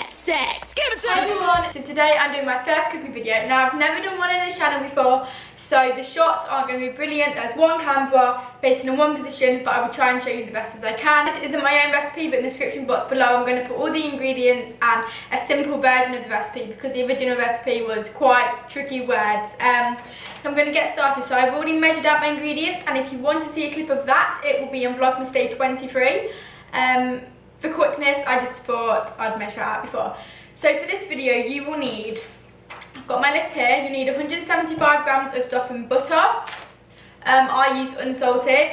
that sex. Give it to me. Hi everyone, so today I'm doing my first cooking video. Now I've never done one on this channel before, so the shots aren't going to be brilliant. There's one camera facing in one position, but I will try and show you the best as I can. This isn't my own recipe, but in the description box below I'm going to put all the ingredients and a simple version of the recipe because the original recipe was quite tricky words. So I'm going to get started. So I've already measured out my ingredients, and if you want to see a clip of that, it will be on Vlogmas Day 23. For quickness, I just thought I'd measure it out before. So for this video, you will need, I've got my list here, you need 175 grams of softened butter. I used unsalted.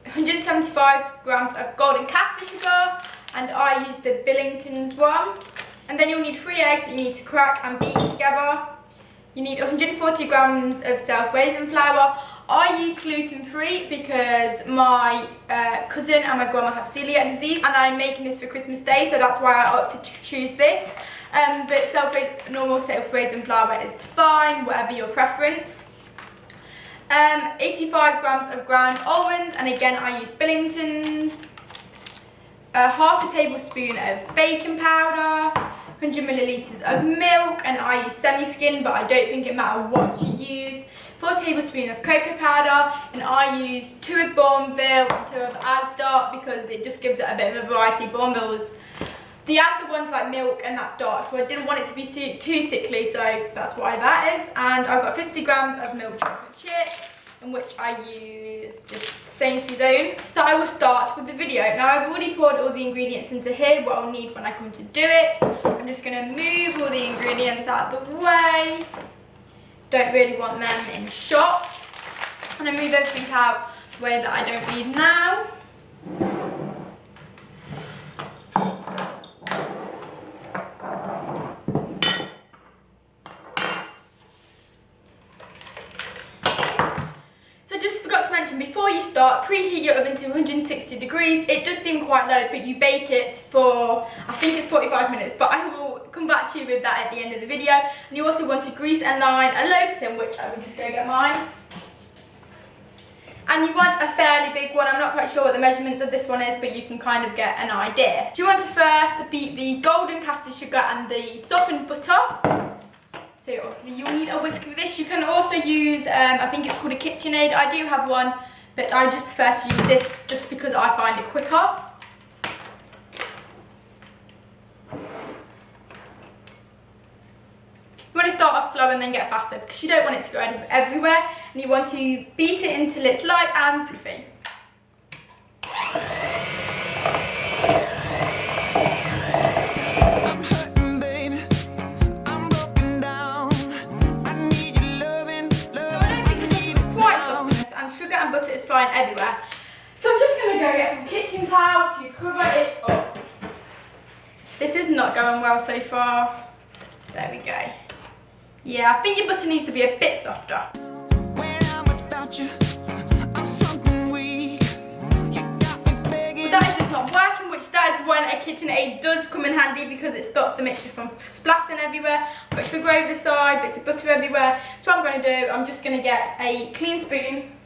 175 grams of golden caster sugar, and I used the Billington's one. And then you'll need 3 eggs that you need to crack and beat together. You need 140 grams of self-raisin flour. I use gluten-free because my cousin and my grandma have celiac disease, and I'm making this for Christmas Day, so that's why I opted to choose this. But normal self-raisin flour is fine, whatever your preference. 85 grams of ground almonds, and again I use Billington's. Half a tablespoon of baking powder. 100 millilitres of milk, and I use semi-skim, but I don't think it matters what you use. 4 tablespoons of cocoa powder, and I use 2 of Bourneville and 2 of Asda because it just gives it a bit of a variety. Bourneville's, the Asda one's like milk and that's dark, so I didn't want it to be too sickly, so that's why that is. And I've got 50 grams of milk chocolate chips, in which I use just Sainsbury's own. So I will start with the video. Now I've already poured all the ingredients into here, what I'll need when I come to do it. I'm just going to move all the ingredients out of the way. Don't really want them in shots. I'm going to move everything out the way that I don't need now. Before you start, preheat your oven to 160 degrees. It does seem quite low, but you bake it for, I think it's 45 minutes, but I will come back to you with that at the end of the video. And you also want to grease and line a loaf tin, which I will just go get mine. And you want a fairly big one. I'm not quite sure what the measurements of this one is, but you can kind of get an idea. So you want to first beat the golden caster sugar and the softened butter. So obviously you'll need a whisk for this. You can also use, I think it's called a KitchenAid. I do have one, but I just prefer to use this just because I find it quicker. You want to start off slow and then get faster because you don't want it to go everywhere, and you want to beat it until it's light and fluffy. Butter is fine everywhere. So I'm just going to go get some kitchen towel to cover it up. This is not going well so far. There we go. Yeah, I think your butter needs to be a bit softer. When I'm without you, I'm something weak. You got me begging. But that is just not working, which that is when a KitchenAid does come in handy because it stops the mixture from splattering everywhere. I've got sugar over the side, bits of butter everywhere. So what I'm going to do, I'm just going to get a clean spoon.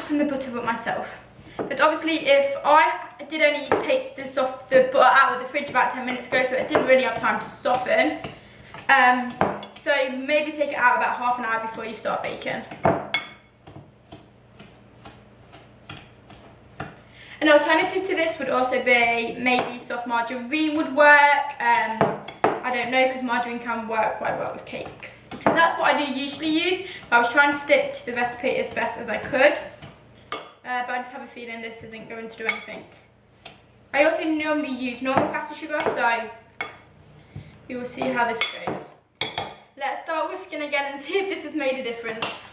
The butter up myself, but obviously if I did only take the butter out of the fridge about 10 minutes ago, so it didn't really have time to soften, so maybe take it out about half an hour before you start baking. An alternative to this would also be maybe soft margarine would work. I don't know, because margarine can work quite well with cakes, because that's what I do usually use, but I was trying to stick to the recipe as best as I could. But I just have a feeling this isn't going to do anything. I also normally use normal caster sugar, so we will see how this goes. Let's start whisking again and see if this has made a difference.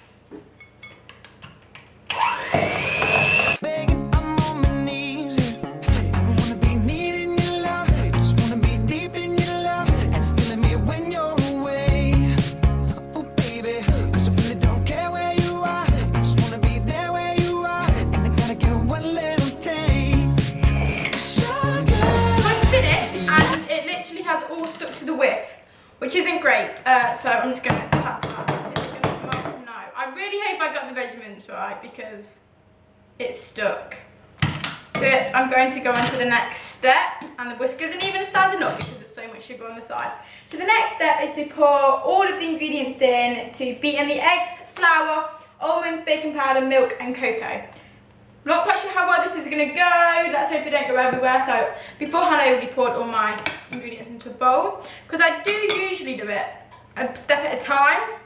Which isn't great, so I'm just going to tap that. It's going to come off now. I really hope I got the measurements right because it's stuck. But I'm going to go on to the next step, and the whisk isn't even standing up because there's so much sugar on the side. So the next step is to pour all of the ingredients in, to beat in the eggs, flour, almonds, baking powder, milk and cocoa. I'm not quite sure how well this is going to go. Let's hope it don't go everywhere. So beforehand I already poured all my ingredients into a bowl, because I do usually do it a step at a time.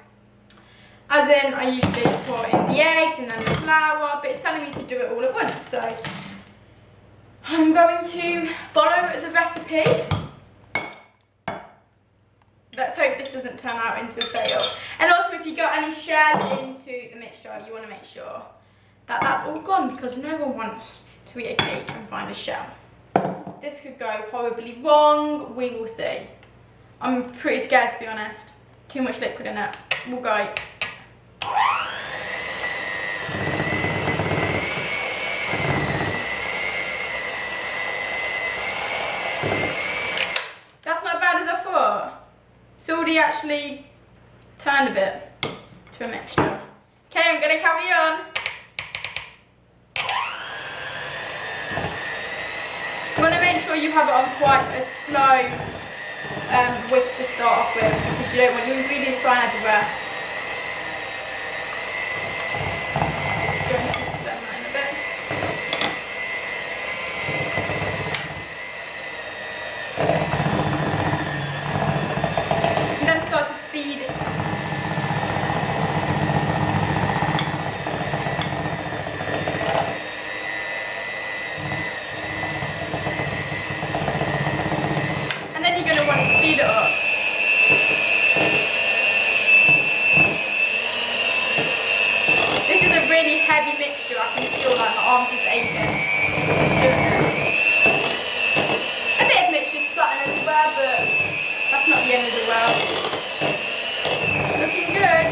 As in, I usually pour in the eggs and then the flour, but it's telling me to do it all at once. So I'm going to follow the recipe. Let's hope this doesn't turn out into a fail. And also, if you got any shells into the mixture, you want to make sure that that's all gone, because no one wants to eat a cake and find a shell. This could go horribly wrong. We will see. I'm pretty scared, to be honest. Too much liquid in it. We'll go. That's not bad as I thought. It's already actually turned a bit to a mixture. Okay, I'm going to carry on. You want to make sure you have it on quite a slow whisk to start off with, because you don't want your ingredients flying everywhere. Just going to put them in a bit. And then start to speed. And then you're going to want to speed it up. This is a really heavy mixture. I can feel like my arms just aching just doing this. A bit of mixture splatting everywhere, but that's not the end of the world. It's looking good.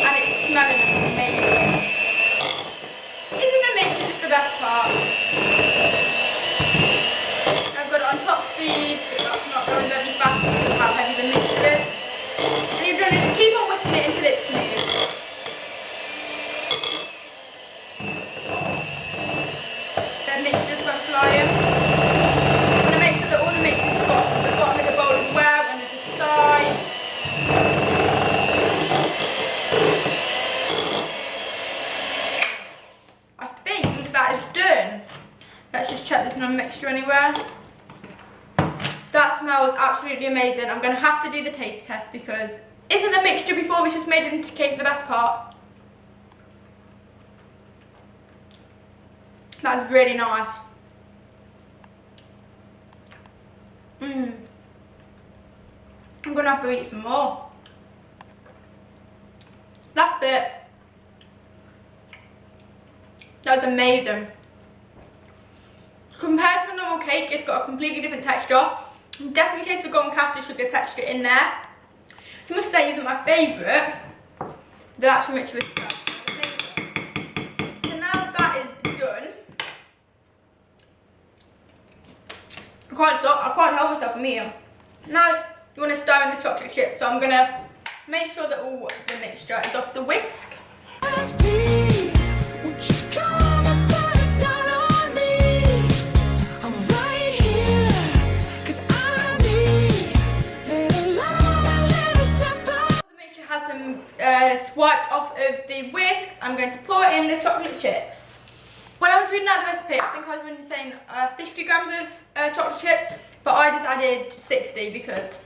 And it's smelling amazing. Isn't the mixture just the best part? I've got it on top speed, but that's not going very fast because of how heavy the mixture is. And you're going to keep on whisking it until it's smooth. The mixture just went flying. I'm going to make sure that all the mixture's got to the bottom of the bowl as well, and at the sides. I think that is done. Let's just check there's no mixture anywhere. That smells absolutely amazing. I'm going to have to do the taste test, because isn't the mixture before we just made it into cake the best part? That's really nice. I'm going to have to eat some more. Last bit. That was amazing. Compared to a normal cake, it's got a completely different texture. Definitely tastes the golden caster sugar texture in there. I must say, isn't my favourite. The actual mixture with stuff. So now that is done, I can't stop. I can't help myself from eating. Now you want to stir in the chocolate chips. So I'm gonna make sure that all the mixture is off the whisk. Swiped off of the whisks, I'm going to pour in the chocolate chips. When I was reading out the recipe, I think I was really saying 50 grams of chocolate chips, but I just added 60 because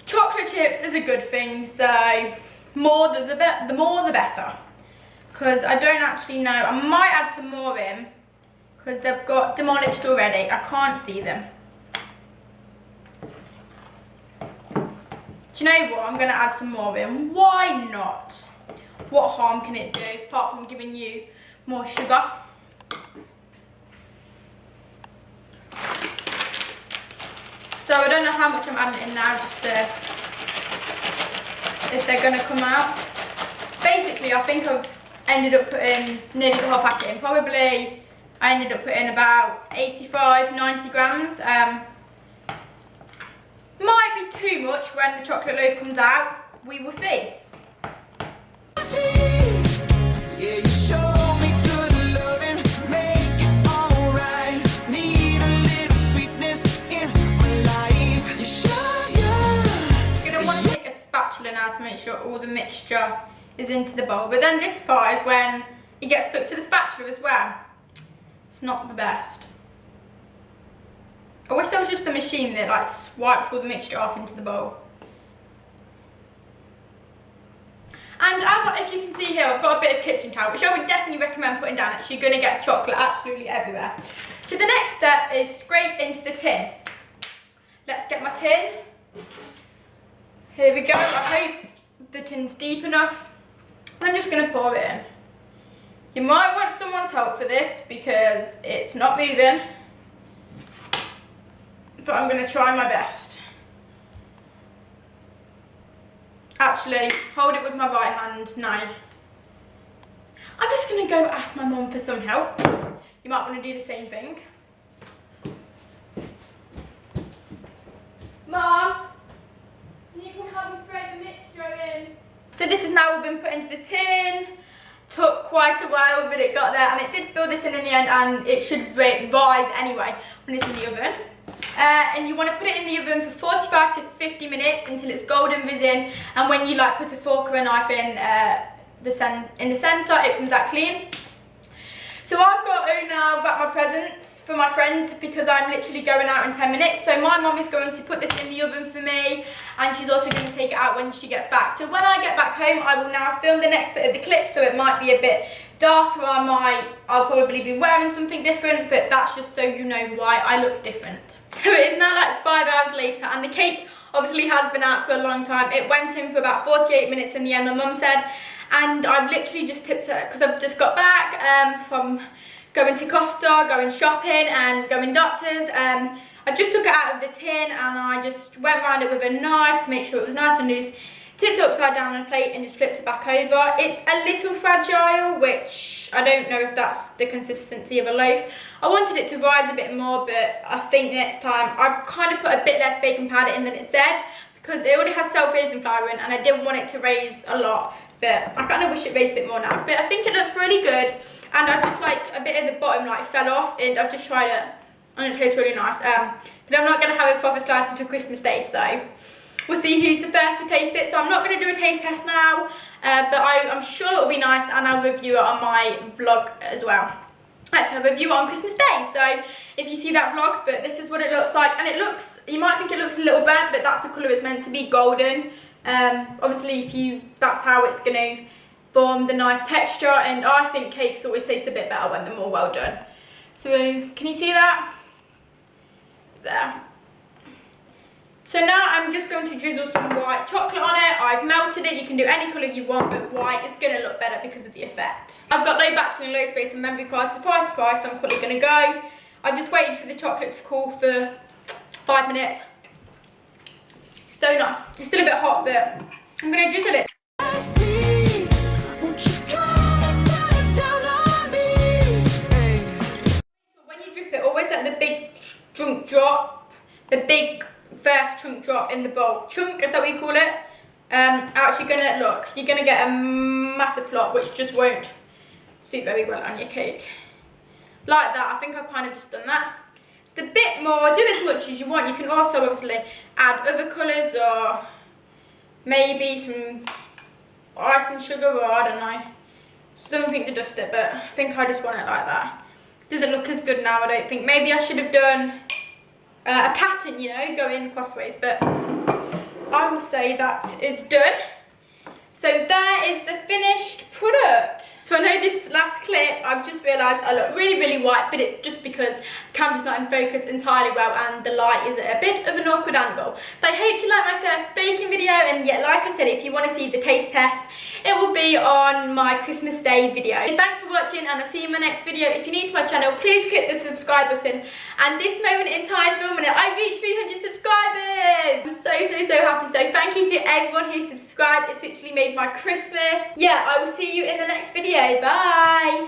chocolate chips is a good thing, so the more the better. Because I don't actually know, I might add some more in, because they've got demolished already. I can't see them. Do you know what? I'm going to add some more in. Why not? What harm can it do, apart from giving you more sugar? So I don't know how much I'm adding in now, just if they're going to come out. Basically, I think I've ended up putting nearly the whole packet in. Probably I ended up putting about 85, 90 grams. Might be too much, much when the chocolate loaf comes out. We will see. Now to make sure all the mixture is into the bowl, but then this part is when it gets stuck to the spatula as well. It's not the best. I wish there was just a machine that like swiped all the mixture off into the bowl. And if you can see here, I've got a bit of kitchen towel, which I would definitely recommend putting down. Actually, you're going to get chocolate absolutely everywhere. So the next step is scrape into the tin. Let's get my tin. Here we go. I hope the tin's deep enough. I'm just going to pour it in. You might want someone's help for this because it's not moving. But I'm going to try my best. Actually, hold it with my right hand. No. I'm just going to go ask my mum for some help. You might want to do the same thing. Mum? You can help me scrape the mixture in. So this has now all been put into the tin. Took quite a while, but it got there, and it did fill the tin in the end, and it should rise anyway when it's in the oven. And you want to put it in the oven for 45 to 50 minutes until it's golden risen, and when you like put a fork or a knife in the centre, it comes out clean. So I've got to now wrap my presents for my friends because I'm literally going out in 10 minutes. So my mum is going to put this in the oven for me, and she's also going to take it out when she gets back. So when I get back home, I will now film the next bit of the clip, so it might be a bit darker. I'll probably be wearing something different, but that's just so you know why I look different. So it is now like 5 hours later, and the cake obviously has been out for a long time. It went in for about 48 minutes in the end, my mum said. And I've literally just tipped it because I've just got back from going to Costa, going shopping and going doctors. I've just took it out of the tin and I just went around it with a knife to make sure it was nice and loose. Tipped it upside down on a plate and just flipped it back over. It's a little fragile, which I don't know if that's the consistency of a loaf. I wanted it to rise a bit more, but I think next time I kind of put a bit less baking powder in than it said because it already has self-raising flour in and I didn't want it to raise a lot. But I kind of wish it raised a bit more now. But I think it looks really good. And I've just like a bit of the bottom like fell off and I've just tried it and it tastes really nice. But I'm not going to have a proper slice until Christmas Day, so we'll see who's the first to taste it. So I'm not going to do a taste test now, but I'm sure it'll be nice and I'll review it on my vlog as well. Actually, I'll review it on Christmas Day, so if you see that vlog, but this is what it looks like. And it looks, you might think it looks a little burnt, but that's the colour it's meant to be, golden. Obviously that's how it's going to form the nice texture, and I think cakes always taste a bit better when they're more well done. So can you see that? There. So now I'm just going to drizzle some white chocolate on it. I've melted it. You can do any colour you want, but white is going to look better because of the effect. I've got low battery and low space and memory card. Surprise, surprise, so I'm quickly going to go. I've just waited for the chocolate to cool for 5 minutes. So nice. It's still a bit hot, but I'm going to drizzle it. When you drip it, always let the big chunk drop, the big first chunk drop in the bowl. Chunk, is that what you call it? Actually gonna, look, you're gonna get a massive plot which just won't suit very well on your cake. Like that, I think I've kind of just done that. Just a bit more, do as much as you want. You can also obviously add other colours or maybe some ice and sugar, or I don't know, something to dust it, but I think I just want it like that. Doesn't look as good now, I don't think. Maybe I should have done a pattern, you know, going crossways, but I will say that it's done. So there is the finished product. So I know this last clip, I've just realised I look really, really white, but it's just because the camera's not in focus entirely well and the light is at a bit of an awkward angle. But I hope you like my first baking video, and yet, like I said, if you want to see the taste test, it will be on my Christmas Day video. So thanks for watching, and I'll see you in my next video. If you're new to my channel, please click the subscribe button. And this moment in time filming it, I reached 300 subscribers! I'm so happy. So thank you to everyone who subscribed. It's literally made my Christmas. Yeah, I will see you in the next video. Bye!